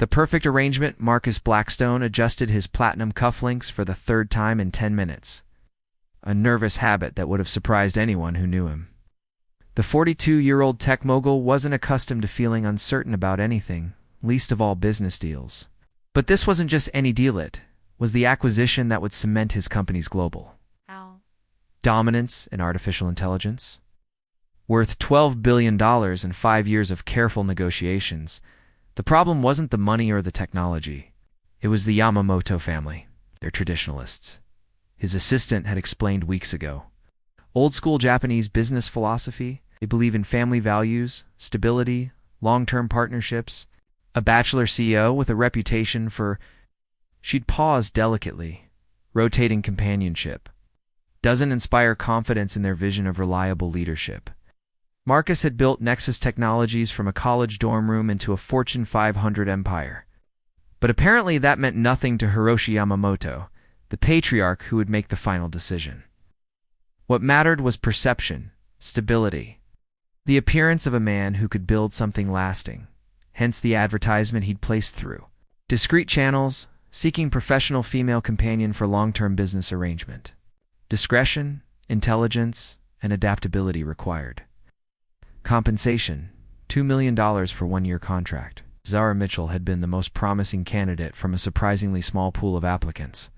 The perfect arrangement. Marcus Blackstone adjusted his platinum cufflinks for the third time in 10 minutes. A nervous habit that would have surprised anyone who knew him. The 42-year-old tech mogul wasn't accustomed to feeling uncertain about anything, least of all business deals. But this wasn't just any deal, it was the acquisition that would cement his company's global dominance in artificial intelligence. Worth $12 billion in 5 years of careful negotiations, the problem wasn't the money or the technology. It was the Yamamoto family. They're traditionalists. His assistant had explained weeks ago. Old-school Japanese business philosophy. They believe in family values, stability, long-term partnerships. A bachelor CEO with a reputation for... She'd paused delicately. Rotating companionship. Doesn't inspire confidence in their vision of reliable leadership. Marcus had built Nexus Technologies from a college dorm room into a Fortune 500 empire. But apparently that meant nothing to Hiroshi Yamamoto, the patriarch who would make the final decision. What mattered was perception, stability, the appearance of a man who could build something lasting, hence the advertisement he'd placed through discreet channels, seeking professional female companion for long-term business arrangement. Discretion, intelligence, and adaptability required. Compensation, $2 million for 1-year contract. Zara Mitchell had been the most promising candidate from a surprisingly small pool of applicants.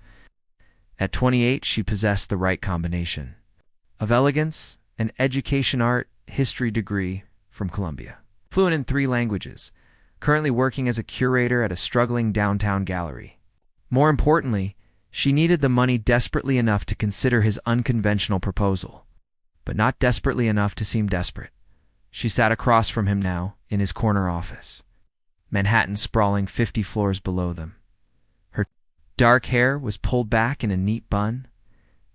At 28, she possessed the right combination of elegance, an education art history degree from Columbia, fluent in 3 languages, currently working as a curator at a struggling downtown gallery. More importantly, she needed the money desperately enough to consider his unconventional proposal, but not desperately enough to seem desperate. She sat across from him now, in his corner office, Manhattan sprawling 50 floors below them. Her dark hair was pulled back in a neat bun,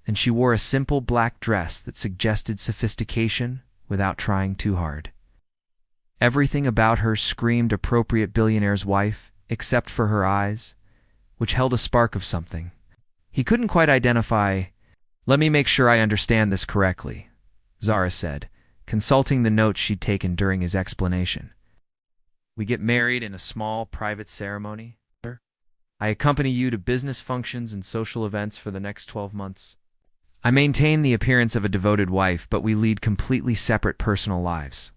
and she wore a simple black dress that suggested sophistication without trying too hard. Everything about her screamed appropriate billionaire's wife, except for her eyes, which held a spark of something. He couldn't quite identify. "Let me make sure I understand this correctly," Zara said, consulting the notes she'd taken during his explanation. "We get married in a small, private ceremony, sir? I accompany you to business functions and social events for the next 12 months. I maintain the appearance of a devoted wife, but we lead completely separate personal lives."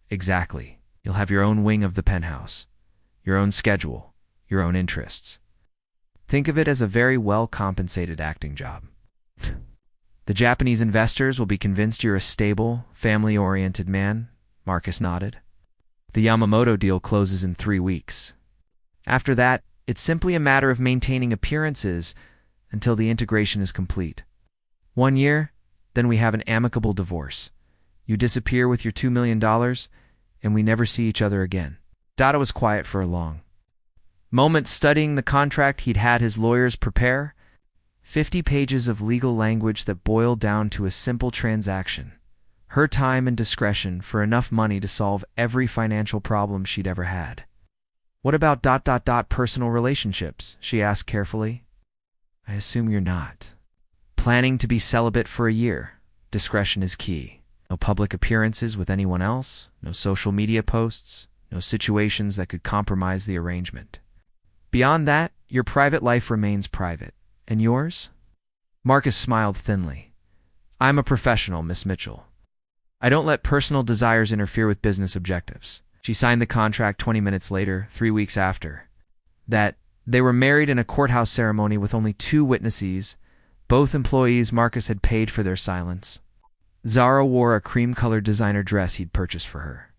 "Exactly. You'll have your own wing of the penthouse, your own schedule, your own interests. Think of it as a very well-compensated acting job. The Japanese investors will be convinced you're a stable, family-oriented man," Marcus nodded. "The Yamamoto deal closes in 3 weeks. After that, it's simply a matter of maintaining appearances until the integration is complete. 1 year, then we have an amicable divorce. You disappear with your $2 million, and we never see each other again." Dada was quiet for a long moment, studying the contract he'd had his lawyers prepare. 50 pages of legal language that boiled down to a simple transaction. Her time and discretion for enough money to solve every financial problem she'd ever had. "What about ... personal relationships?" she asked carefully. "I assume you're not planning to be celibate for a year. Discretion is key. No public appearances with anyone else, no social media posts, no situations that could compromise the arrangement. Beyond that, your private life remains private. And yours?" Marcus smiled thinly. "I'm a professional, Miss Mitchell. I don't let personal desires interfere with business objectives." She signed the contract 20 minutes later, 3 weeks after that. They were married in a courthouse ceremony with only 2 witnesses, both employees Marcus had paid for their silence. Zara wore a cream-colored designer dress he'd purchased for her.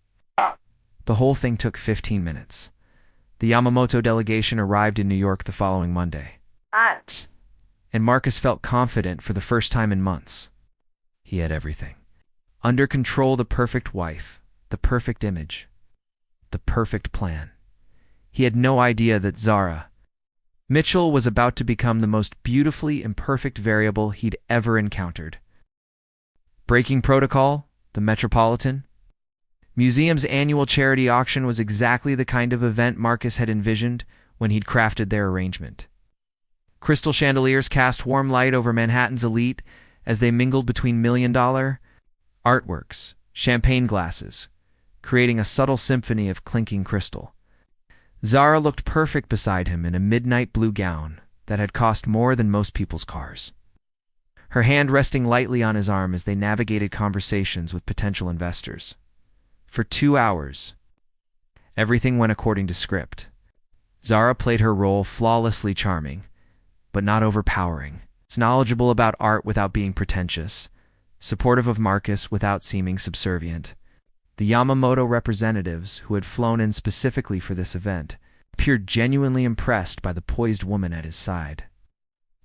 The whole thing took 15 minutes. The Yamamoto delegation arrived in New York the following Monday. And Marcus felt confident for the first time in months. He had everything under control: the perfect wife, the perfect image, the perfect plan. He had no idea that Zara Mitchell was about to become the most beautifully imperfect variable he'd ever encountered. Breaking protocol, the Metropolitan Museum's annual charity auction was exactly the kind of event Marcus had envisioned when he'd crafted their arrangement. Crystal chandeliers cast warm light over Manhattan's elite as they mingled between million-dollar artworks, champagne glasses, creating a subtle symphony of clinking crystal. Zara looked perfect beside him in a midnight blue gown that had cost more than most people's cars. Her hand resting lightly on his arm as they navigated conversations with potential investors. For 2 hours, everything went according to script. Zara played her role flawlessly charming, but not overpowering. It's knowledgeable about art without being pretentious, supportive of Marcus without seeming subservient. The Yamamoto representatives, who had flown in specifically for this event, appeared genuinely impressed by the poised woman at his side.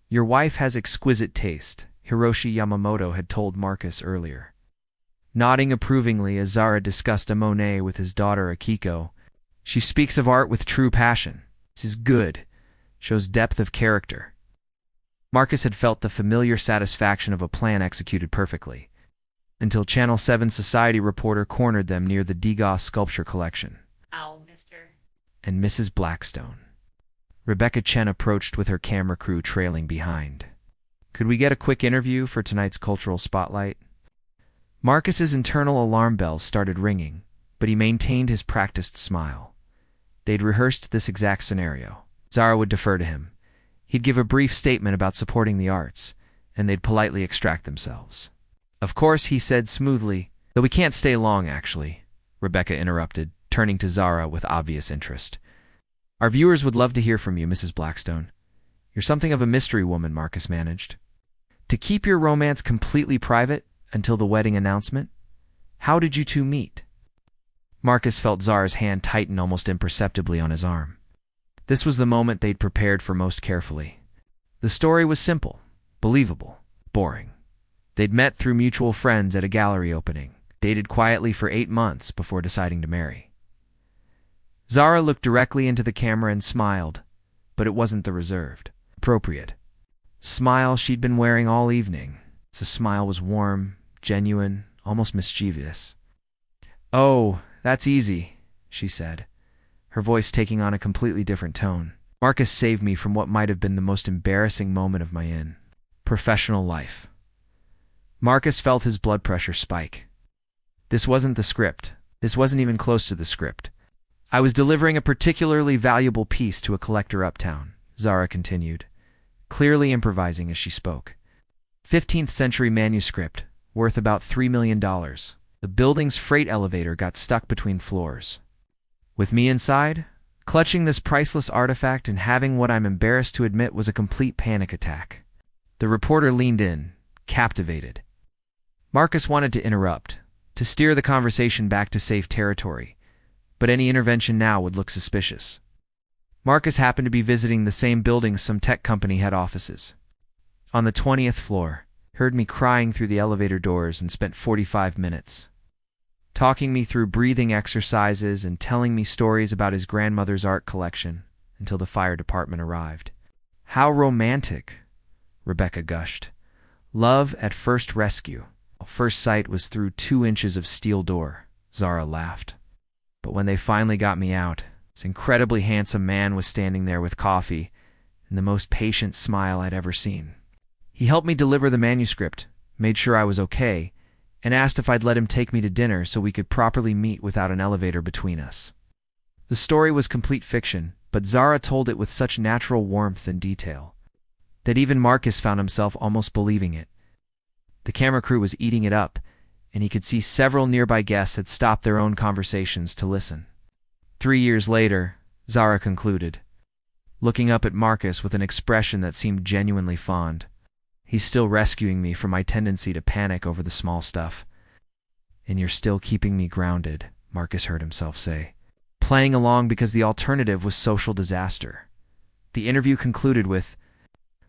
"Your wife has exquisite taste," Hiroshi Yamamoto had told Marcus earlier. Nodding approvingly as Zara discussed a Monet with his daughter Akiko, "She speaks of art with true passion. This is good. Shows depth of character." Marcus had felt the familiar satisfaction of a plan executed perfectly, until Channel 7 Society reporter cornered them near the Degas sculpture collection. "Ow, mister." And Mrs. Blackstone. Rebecca Chen approached with her camera crew trailing behind. "Could we get a quick interview for tonight's cultural spotlight?" Marcus's internal alarm bells started ringing, but he maintained his practiced smile. They'd rehearsed this exact scenario. Zara would defer to him. He'd give a brief statement about supporting the arts, and they'd politely extract themselves. "Of course," he said smoothly, "though we can't stay long, actually," Rebecca interrupted, turning to Zara with obvious interest. "Our viewers would love to hear from you, Mrs. Blackstone. You're something of a mystery woman," Marcus managed. "To keep your romance completely private until the wedding announcement? How did you two meet?" Marcus felt Zara's hand tighten almost imperceptibly on his arm. This was the moment they'd prepared for most carefully. The story was simple, believable, boring. They'd met through mutual friends at a gallery opening, dated quietly for 8 months before deciding to marry. Zara looked directly into the camera and smiled, but it wasn't the reserved, appropriate smile she'd been wearing all evening. The smile was warm, genuine, almost mischievous. "Oh, that's easy," she said, her voice taking on a completely different tone. "Marcus saved me from what might have been the most embarrassing moment of my professional life." Marcus felt his blood pressure spike. This wasn't the script. This wasn't even close to the script. "I was delivering a particularly valuable piece to a collector uptown," Zara continued, clearly improvising as she spoke. 15th century manuscript, worth about $3 million. The building's freight elevator got stuck between floors. With me inside, clutching this priceless artifact and having what I'm embarrassed to admit was a complete panic attack. The reporter leaned in, captivated. Marcus wanted to interrupt, to steer the conversation back to safe territory, but any intervention now would look suspicious. Marcus happened to be visiting the same building some tech company had offices. On the 20th floor, heard me crying through the elevator doors and spent 45 minutes talking me through breathing exercises and telling me stories about his grandmother's art collection until the fire department arrived. "How romantic," Rebecca gushed. "Love at first rescue." "First sight was through 2 inches of steel door," Zara laughed. "But when they finally got me out, this incredibly handsome man was standing there with coffee and the most patient smile I'd ever seen. He helped me deliver the manuscript, made sure I was okay, and asked if I'd let him take me to dinner so we could properly meet without an elevator between us." The story was complete fiction, but Zara told it with such natural warmth and detail that even Marcus found himself almost believing it. The camera crew was eating it up, and he could see several nearby guests had stopped their own conversations to listen. 3 years later, Zara concluded, looking up at Marcus with an expression that seemed genuinely fond. "He's still rescuing me from my tendency to panic over the small stuff. And you're still keeping me grounded," Marcus heard himself say, playing along because the alternative was social disaster. The interview concluded with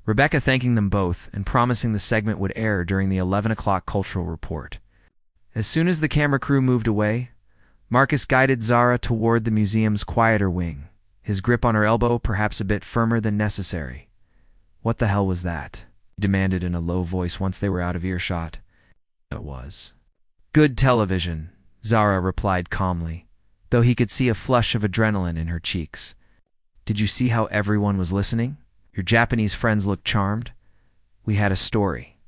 Rebecca thanking them both and promising the segment would air during the 11 o'clock cultural report. As soon as the camera crew moved away, Marcus guided Zara toward the museum's quieter wing, his grip on her elbow perhaps a bit firmer than necessary. "What the hell was that?" he demanded in a low voice once they were out of earshot. "It was good television," Zara replied calmly, though he could see a flush of adrenaline in her cheeks. "Did you see how everyone was listening? Your Japanese friends looked charmed. We had a story.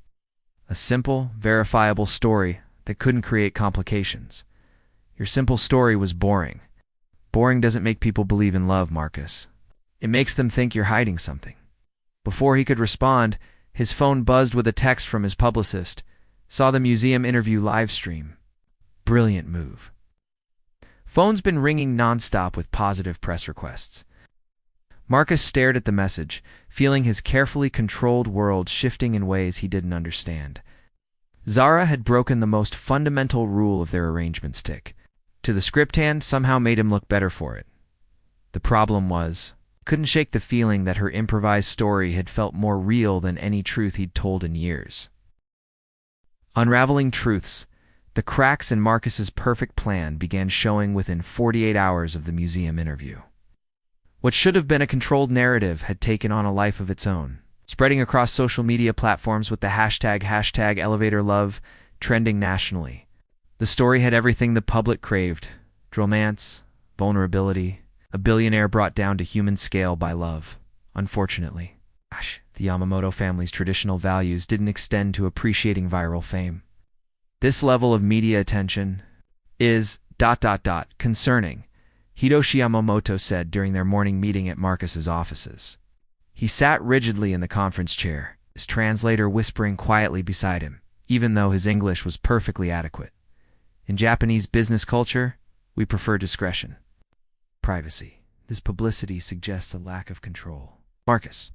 A simple, verifiable story that couldn't create complications. Your simple story was boring. Boring doesn't make people believe in love, Marcus. It makes them think you're hiding something. Before he could respond, his phone buzzed with a text from his publicist. Saw the museum interview live stream. Brilliant move. Phone's been ringing nonstop with positive press requests. Marcus stared at the message, feeling his carefully controlled world shifting in ways he didn't understand. Zara had broken the most fundamental rule of their arrangement stick. To the script hand, somehow made him look better for it. The problem was, couldn't shake the feeling that her improvised story had felt more real than any truth he'd told in years. Unraveling truths, the cracks in Marcus's perfect plan began showing within 48 hours of the museum interview. What should have been a controlled narrative had taken on a life of its own, spreading across social media platforms with the hashtag #ElevatorLove trending nationally. The story had everything the public craved: romance, vulnerability, a billionaire brought down to human scale by love. Unfortunately, the Yamamoto family's traditional values didn't extend to appreciating viral fame. This level of media attention is ... concerning, Hiroshi Yamamoto said during their morning meeting at Marcus's offices. He sat rigidly in the conference chair, his translator whispering quietly beside him, even though his English was perfectly adequate. In Japanese business culture, we prefer discretion. Privacy. This publicity suggests a lack of control. Marcus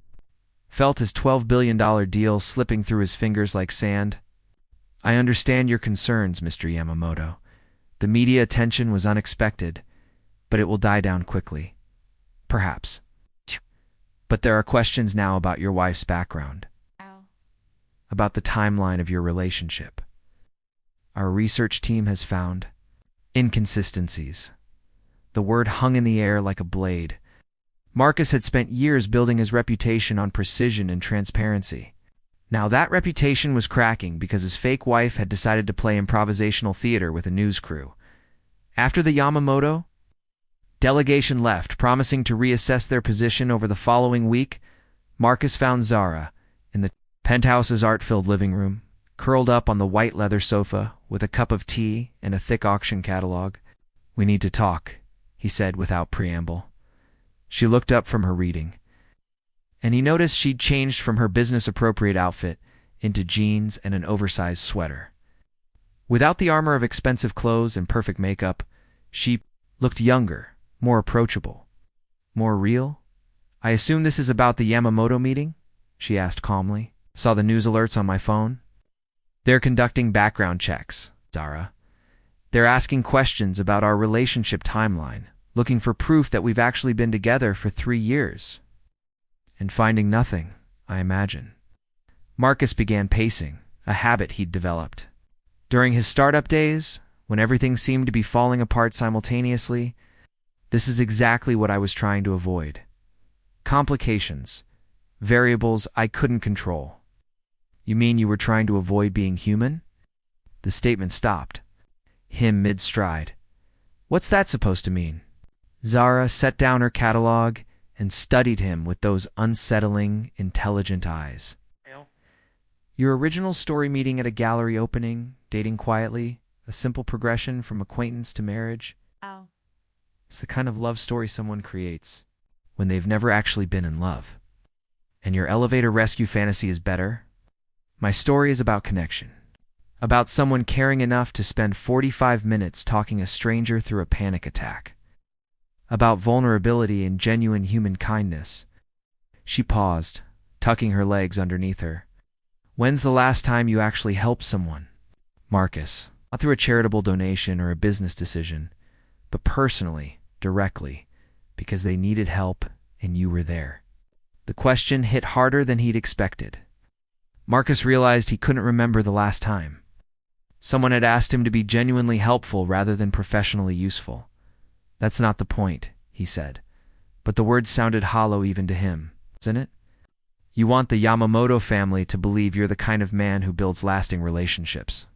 felt his $12 billion deal slipping through his fingers like sand. I understand your concerns, Mr. Yamamoto. The media attention was unexpected, but it will die down quickly. Perhaps. But there are questions now about your wife's background. About the timeline of your relationship. Our research team has found inconsistencies. The word hung in the air like a blade. Marcus had spent years building his reputation on precision and transparency. Now that reputation was cracking because his fake wife had decided to play improvisational theater with a news crew. After the Yamamoto delegation left, promising to reassess their position over the following week, Marcus found Zara in the penthouse's art-filled living room, curled up on the white leather sofa with a cup of tea and a thick auction catalog. "We need to talk," he said without preamble. She looked up from her reading, and he noticed she'd changed from her business-appropriate outfit into jeans and an oversized sweater. Without the armor of expensive clothes and perfect makeup, she looked younger, more approachable, more real. "I assume this is about the Yamamoto meeting?" she asked calmly. "Saw the news alerts on my phone." "They're conducting background checks, Zara. They're asking questions about our relationship timeline, looking for proof that we've actually been together for 3 years. And finding nothing, I imagine." Marcus began pacing, a habit he'd developed. During his startup days, when everything seemed to be falling apart simultaneously, this is exactly what I was trying to avoid. Complications, variables I couldn't control. "You mean you were trying to avoid being human?" The statement stopped him mid-stride. "What's that supposed to mean?" Zara set down her catalog and studied him with those unsettling, intelligent eyes. "Your original story meeting at a gallery opening, dating quietly, a simple progression from acquaintance to marriage. It's the kind of love story someone creates when they've never actually been in love. And your elevator rescue fantasy is better? My story is about connection. About someone caring enough to spend 45 minutes talking a stranger through a panic attack. About vulnerability and genuine human kindness." She paused, tucking her legs underneath her. "When's the last time you actually helped someone?" "Marcus, not through a charitable donation or a business decision, but personally, directly, because they needed help and you were there." The question hit harder than he'd expected. Marcus realized he couldn't remember the last time. Someone had asked him to be genuinely helpful rather than professionally useful. "That's not the point," he said, but the words sounded hollow even to him, isn't it? "You want the Yamamoto family to believe you're the kind of man who builds lasting relationships.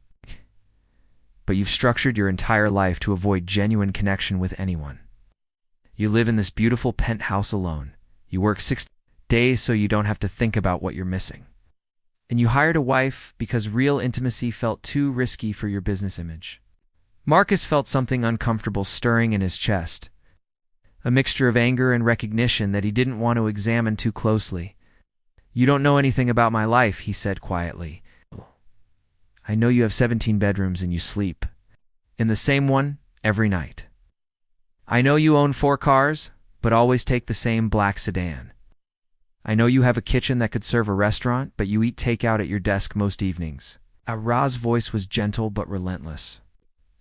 But you've structured your entire life to avoid genuine connection with anyone. You live in this beautiful penthouse alone. You work 6 days so you don't have to think about what you're missing. And you hired a wife because real intimacy felt too risky for your business image." Marcus felt something uncomfortable stirring in his chest. a mixture of anger and recognition that he didn't want to examine too closely. "You don't know anything about my life," he said quietly. "I know you have 17 bedrooms and you sleep in the same one every night. I know you own 4 cars, but always take the same black sedan. I know you have a kitchen that could serve a restaurant, but you eat takeout at your desk most evenings." Ra's voice was gentle but relentless.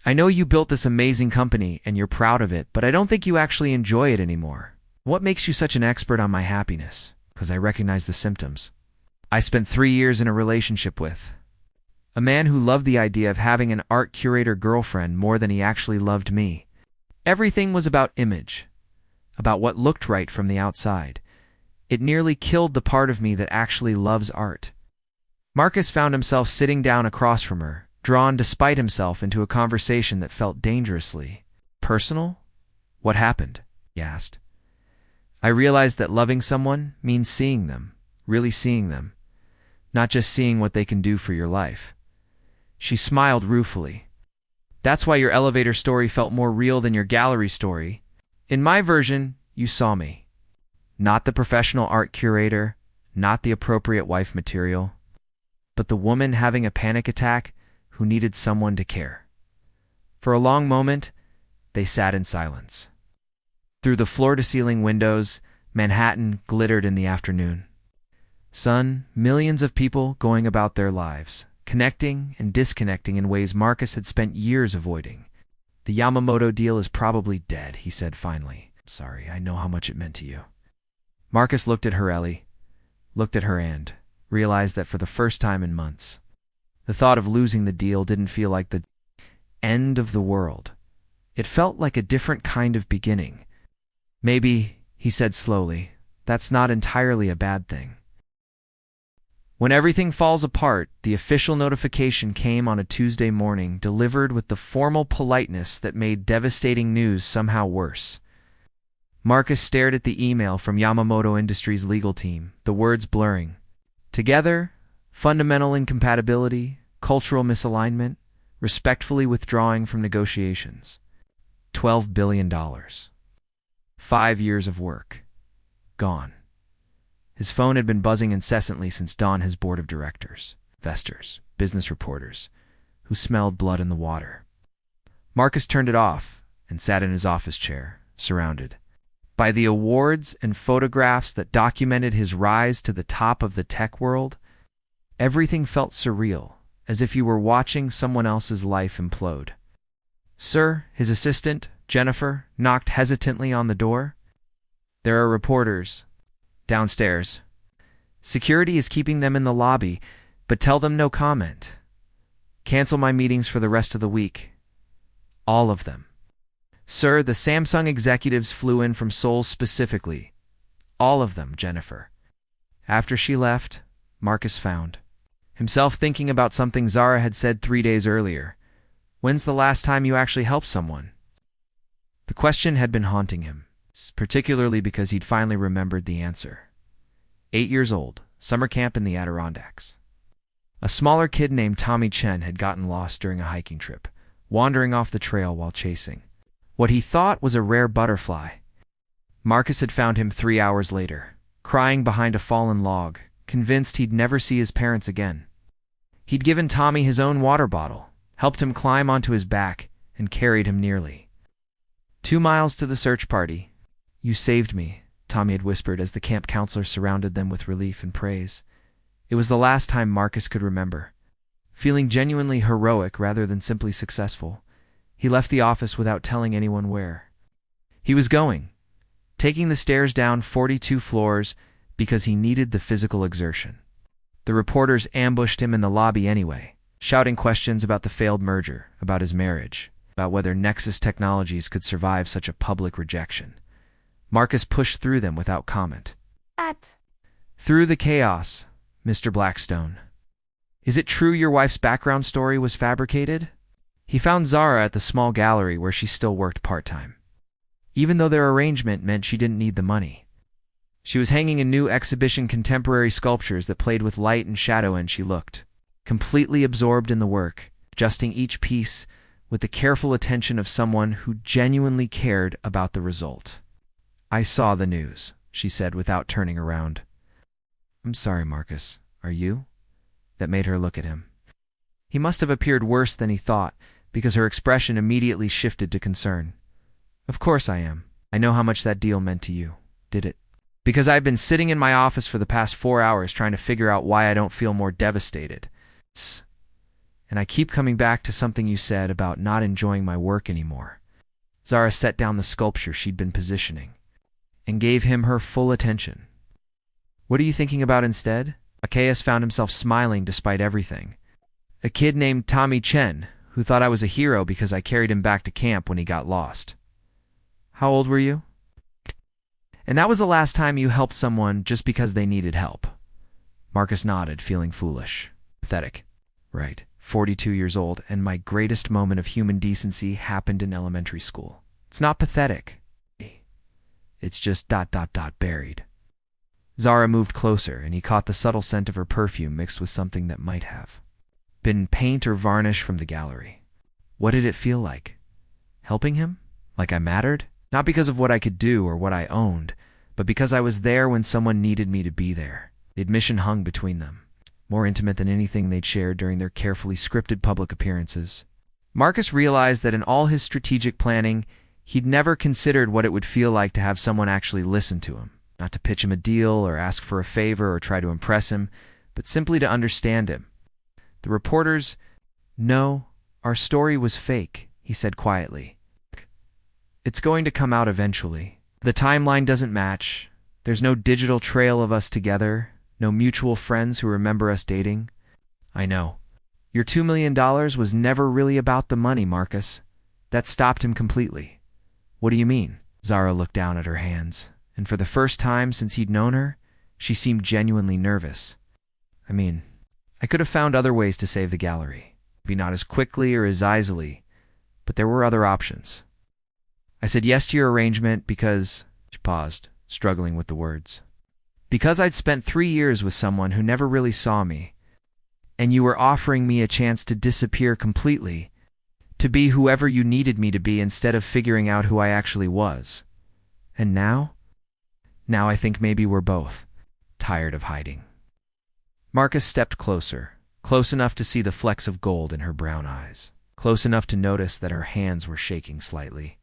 "I know you built this amazing company and you're proud of it, but I don't think you actually enjoy it anymore. What makes you such an expert on my happiness?" "Because I recognize the symptoms. I spent 3 years in a relationship with a man who loved the idea of having an art curator girlfriend more than he actually loved me. Everything was about image, about what looked right from the outside. It nearly killed the part of me that actually loves art." Marcus found himself sitting down across from her, drawn despite himself into a conversation that felt dangerously personal. "What happened?" he asked. "I realized that loving someone means seeing them, really seeing them, not just seeing what they can do for your life." She smiled ruefully. "That's why your elevator story felt more real than your gallery story. In my version, you saw me. Not the professional art curator, not the appropriate wife material, but the woman having a panic attack who needed someone to care." For a long moment, they sat in silence. Through the floor-to-ceiling windows, Manhattan glittered in the afternoon sun, millions of people going about their lives, connecting and disconnecting in ways Marcus had spent years avoiding. "The Yamamoto deal is probably dead," he said finally. "Sorry, I know how much it meant to you." Marcus looked at her, Ellie, looked at her and realized that for the first time in months, the thought of losing the deal didn't feel like the end of the world. It felt like a different kind of beginning. "Maybe," he said slowly, "that's not entirely a bad thing." When everything falls apart, the official notification came on a Tuesday morning, delivered with the formal politeness that made devastating news somehow worse. Marcus stared at the email from Yamamoto Industries' legal team, the words blurring. "Together, fundamental incompatibility, cultural misalignment, respectfully withdrawing from negotiations. $12 billion. 5 years of work. Gone." His phone had been buzzing incessantly since dawn. His board of directors, investors, business reporters, who smelled blood in the water. Marcus turned it off and sat in his office chair, surrounded by the awards and photographs that documented his rise to the top of the tech world. Everything felt surreal, as if you were watching someone else's life implode. "Sir," his assistant, Jennifer, knocked hesitantly on the door. "There are reporters downstairs. Security is keeping them in the lobby, but tell them no comment. Cancel my meetings for the rest of the week. All of them. Sir, the Samsung executives flew in from Seoul specifically. All of them, Jennifer." After she left, Marcus found himself thinking about something Zara had said 3 days earlier. "When's the last time you actually helped someone?" The question had been haunting him, particularly because he'd finally remembered the answer. 8 years old, summer camp in the Adirondacks. A smaller kid named Tommy Chen had gotten lost during a hiking trip, wandering off the trail while chasing what he thought was a rare butterfly. Marcus had found him 3 hours later, crying behind a fallen log, convinced he'd never see his parents again. He'd given Tommy his own water bottle, helped him climb onto his back, and carried him nearly 2 miles to the search party. "You saved me," Tommy had whispered as the camp counselor surrounded them with relief and praise. It was the last time Marcus could remember feeling genuinely heroic rather than simply successful. He left the office without telling anyone where he was going, taking the stairs down 42 floors because he needed the physical exertion. The reporters ambushed him in the lobby anyway, shouting questions about the failed merger, about his marriage, about whether Nexus Technologies could survive such a public rejection. Marcus pushed through them without comment. "Through the chaos, Mr. Blackstone. Is it true your wife's background story was fabricated?" He found Zara at the small gallery where she still worked part-time, even though their arrangement meant she didn't need the money. She was hanging a new exhibition, contemporary sculptures that played with light and shadow, and she looked completely absorbed in the work, adjusting each piece with the careful attention of someone who genuinely cared about the result. I saw the news, she said without turning around. I'm sorry, Marcus. Are you? That made her look at him. He must have appeared worse than he thought, because her expression immediately shifted to concern. Of course I am. I know how much that deal meant to you. Did it? Because I've been sitting in my office for the past 4 hours trying to figure out why I don't feel more devastated. And I keep coming back to something you said about not enjoying my work anymore. Zara set down the sculpture she'd been positioning and gave him her full attention. What are you thinking about instead? Zacchaeus found himself smiling despite everything. A kid named Tommy Chen, who thought I was a hero because I carried him back to camp when he got lost. How old were you? And that was the last time you helped someone just because they needed help. Marcus nodded, feeling foolish. Pathetic. Right. 42 years old, and my greatest moment of human decency happened in elementary school. It's not pathetic. It's just ... buried. Zara moved closer, and he caught the subtle scent of her perfume mixed with something that might have been paint or varnish from the gallery. What did it feel like? Helping him? Like I mattered? Not because of what I could do or what I owned, but because I was there when someone needed me to be there. The admission hung between them, more intimate than anything they'd shared during their carefully scripted public appearances. Marcus realized that in all his strategic planning, he'd never considered what it would feel like to have someone actually listen to him, not to pitch him a deal or ask for a favor or try to impress him, but simply to understand him. The reporters, "No, our story was fake," he said quietly. "It's going to come out eventually. The timeline doesn't match. There's no digital trail of us together, no mutual friends who remember us dating. I know. Your $2 million was never really about the money, Marcus. That stopped him completely." "What do you mean?" Zara looked down at her hands, and for the first time since he'd known her, she seemed genuinely nervous. "I mean, I could have found other ways to save the gallery. Maybe not as quickly or as easily, but there were other options. I said yes to your arrangement because..." She paused, struggling with the words. "Because I'd spent 3 years with someone who never really saw me, and you were offering me a chance to disappear completely, to be whoever you needed me to be instead of figuring out who I actually was. And now? Now I think maybe we're both tired of hiding." Marcus stepped closer, close enough to see the flecks of gold in her brown eyes, close enough to notice that her hands were shaking slightly.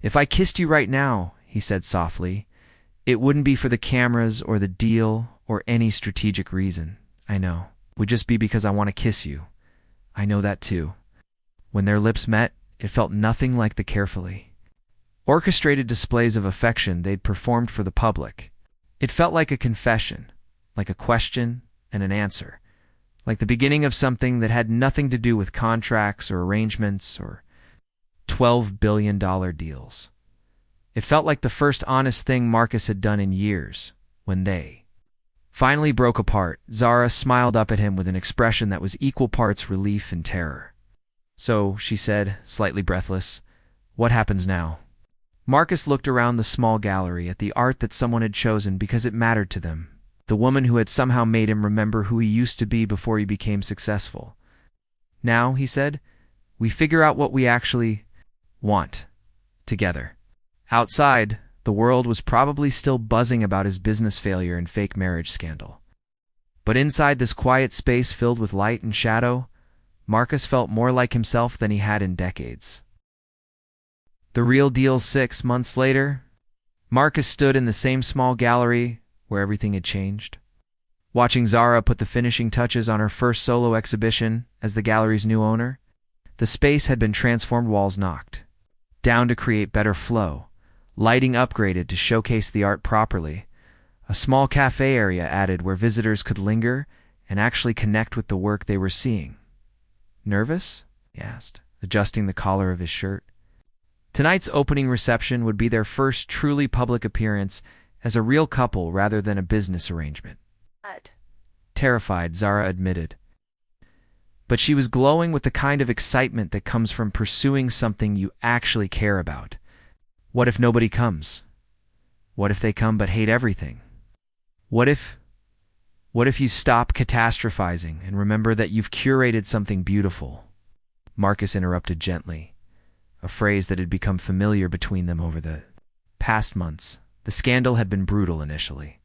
"If I kissed you right now," he said softly, "it wouldn't be for the cameras or the deal or any strategic reason. I know. It would just be because I want to kiss you. I know that too." When their lips met, it felt nothing like the carefully orchestrated displays of affection they'd performed for the public. It felt like a confession, like a question and an answer, like the beginning of something that had nothing to do with contracts or arrangements or $12 billion deals. It felt like the first honest thing Marcus had done in years, when they finally broke apart. Zara smiled up at him with an expression that was equal parts relief and terror. "So," she said, slightly breathless, "what happens now?" Marcus looked around the small gallery at the art that someone had chosen because it mattered to them, the woman who had somehow made him remember who he used to be before he became successful. "Now," he said, "we figure out what we actually want together." Outside, the world was probably still buzzing about his business failure and fake marriage scandal. But inside this quiet space filled with light and shadow, Marcus felt more like himself than he had in decades. The real deal 6 months later, Marcus stood in the same small gallery where everything had changed, watching Zara put the finishing touches on her first solo exhibition as the gallery's new owner. The space had been transformed, walls knocked down to create better flow, lighting upgraded to showcase the art properly, a small cafe area added where visitors could linger and actually connect with the work they were seeing. "Nervous?" he asked, adjusting the collar of his shirt. Tonight's opening reception would be their first truly public appearance as a real couple rather than a business arrangement. Terrified, Zara admitted. But she was glowing with the kind of excitement that comes from pursuing something you actually care about. What if nobody comes? What if they come but hate everything? What if you stop catastrophizing and remember that you've curated something beautiful? Marcus interrupted gently, a phrase that had become familiar between them over the past months, The scandal had been brutal initially.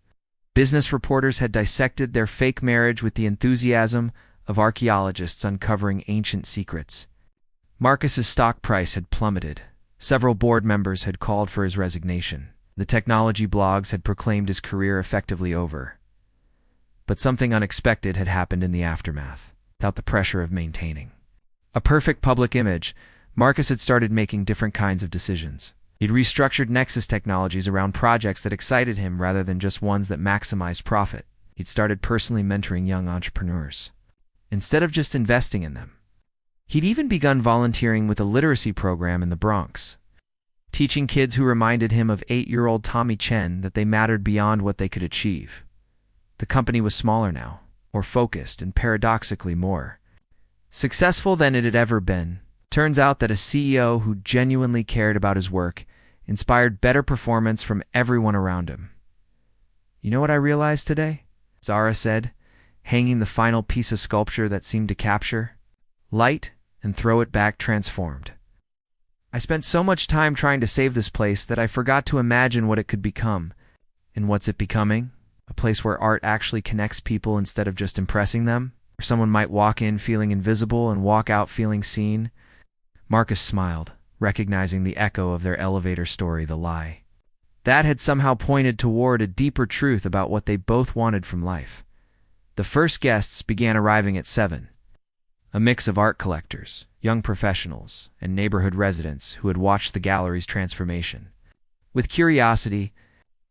Business reporters had dissected their fake marriage with the enthusiasm of archaeologists uncovering ancient secrets. Marcus's stock price had plummeted. Several board members had called for his resignation. The technology blogs had proclaimed his career effectively over. But something unexpected had happened in the aftermath, without the pressure of maintaining a perfect public image. Marcus had started making different kinds of decisions. He'd restructured Nexus Technologies around projects that excited him rather than just ones that maximized profit. He'd started personally mentoring young entrepreneurs, instead of just investing in them. He'd even begun volunteering with a literacy program in the Bronx, teaching kids who reminded him of 8-year-old Tommy Chen that they mattered beyond what they could achieve. The company was smaller now, more focused, and paradoxically more successful than it had ever been. Turns out that a CEO who genuinely cared about his work inspired better performance from everyone around him. "You know what I realized today?" Zara said, hanging the final piece of sculpture that seemed to capture light and throw it back transformed. "I spent so much time trying to save this place that I forgot to imagine what it could become. And what's it becoming? A place where art actually connects people instead of just impressing them? Where someone might walk in feeling invisible and walk out feeling seen?" Marcus smiled, recognizing the echo of their elevator story, the lie. That had somehow pointed toward a deeper truth about what they both wanted from life. The first guests began arriving at 7. A mix of art collectors, young professionals, and neighborhood residents who had watched the gallery's transformation. With curiosity,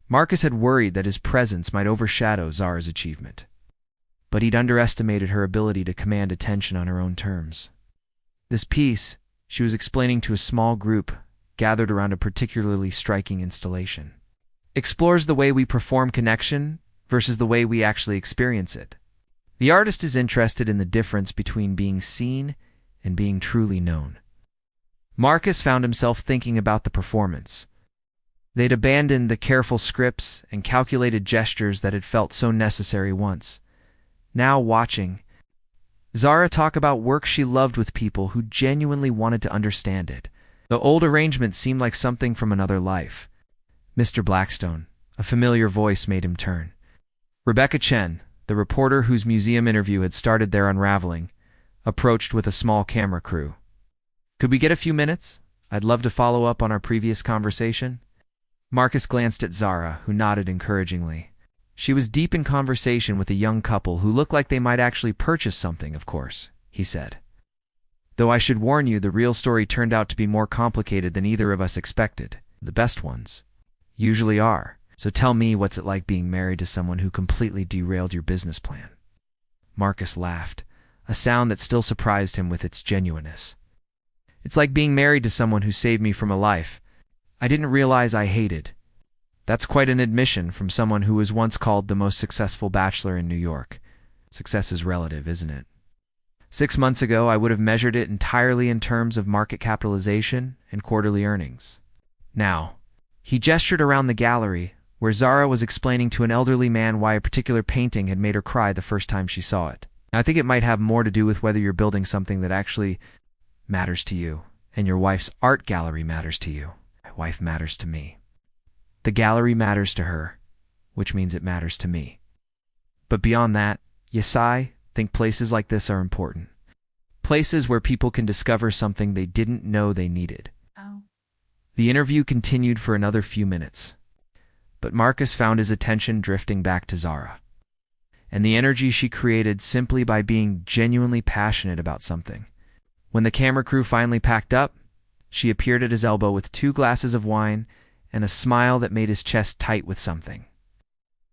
Marcus had worried that his presence might overshadow Zara's achievement. But he'd underestimated her ability to command attention on her own terms. This piece, she was explaining to a small group gathered around a particularly striking installation, explores the way we perform connection versus the way we actually experience it. The artist is interested in the difference between being seen and being truly known. Marcus found himself thinking about the performance. They'd abandoned the careful scripts and calculated gestures that had felt so necessary once. Now watching Zara talk about work she loved with people who genuinely wanted to understand it. The old arrangement seemed like something from another life. Mr. Blackstone, a familiar voice made him turn. Rebecca Chen, the reporter whose museum interview had started their unraveling, approached with a small camera crew. "Could we get a few minutes? I'd love to follow up on our previous conversation." Marcus glanced at Zara, who nodded encouragingly. She was deep in conversation with a young couple who looked like they might actually purchase something, of course, he said. "Though I should warn you, the real story turned out to be more complicated than either of us expected. The best ones usually are. So tell me, what's it like being married to someone who completely derailed your business plan?" Marcus laughed, a sound that still surprised him with its genuineness. "It's like being married to someone who saved me from a life I didn't realize I hated." That's quite an admission from someone who was once called the most successful bachelor in New York. Success is relative, isn't it? 6 months ago, I would have measured it entirely in terms of market capitalization and quarterly earnings. Now, he gestured around the gallery, where Zara was explaining to an elderly man why a particular painting had made her cry the first time she saw it. I think it might have more to do with whether you're building something that actually matters to you, and your wife's art gallery matters to you. My wife matters to me. The gallery matters to her, which means it matters to me. But beyond that, yes, I think places like this are important. Places where people can discover something they didn't know they needed. Oh. The interview continued for another few minutes, but Marcus found his attention drifting back to Zara, and the energy she created simply by being genuinely passionate about something. When the camera crew finally packed up, she appeared at his elbow with 2 glasses of wine and a smile that made his chest tight with something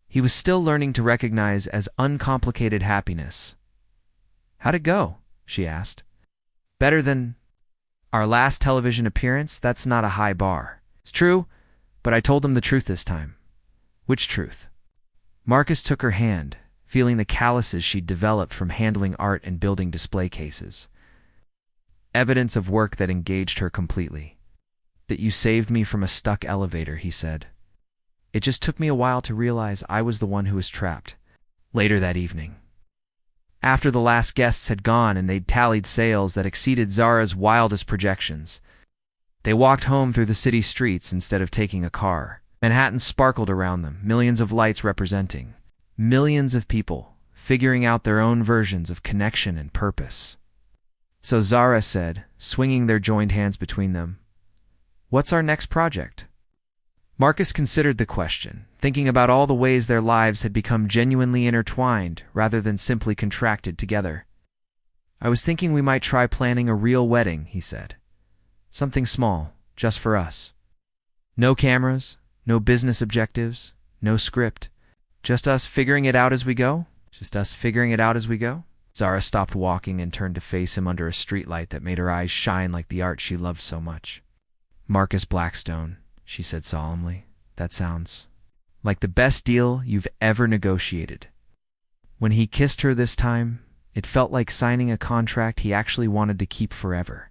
he was still learning to recognize as uncomplicated happiness. "How'd it go?" she asked. "Better than our last television appearance? That's not a high bar." "It's true, but I told them the truth this time." "Which truth?" Marcus took her hand, feeling the calluses she'd developed from handling art and building display cases. Evidence of work that engaged her completely. "That you saved me from a stuck elevator," he said. "It just took me a while to realize I was the one who was trapped." Later that evening, after the last guests had gone and they'd tallied sales that exceeded Zara's wildest projections, they walked home through the city streets instead of taking a car. Manhattan sparkled around them, millions of lights representing millions of people, figuring out their own versions of connection and purpose. So Zara said, swinging their joined hands between them, "What's our next project?" Marcus considered the question, thinking about all the ways their lives had become genuinely intertwined rather than simply contracted together. "I was thinking we might try planning a real wedding," he said. "Something small, just for us. No cameras, no business objectives, no script. Just us figuring it out as we go? Zara stopped walking and turned to face him under a streetlight that made her eyes shine like the art she loved so much. "Marcus Blackstone," she said solemnly, "that sounds like the best deal you've ever negotiated." When he kissed her this time, it felt like signing a contract he actually wanted to keep forever.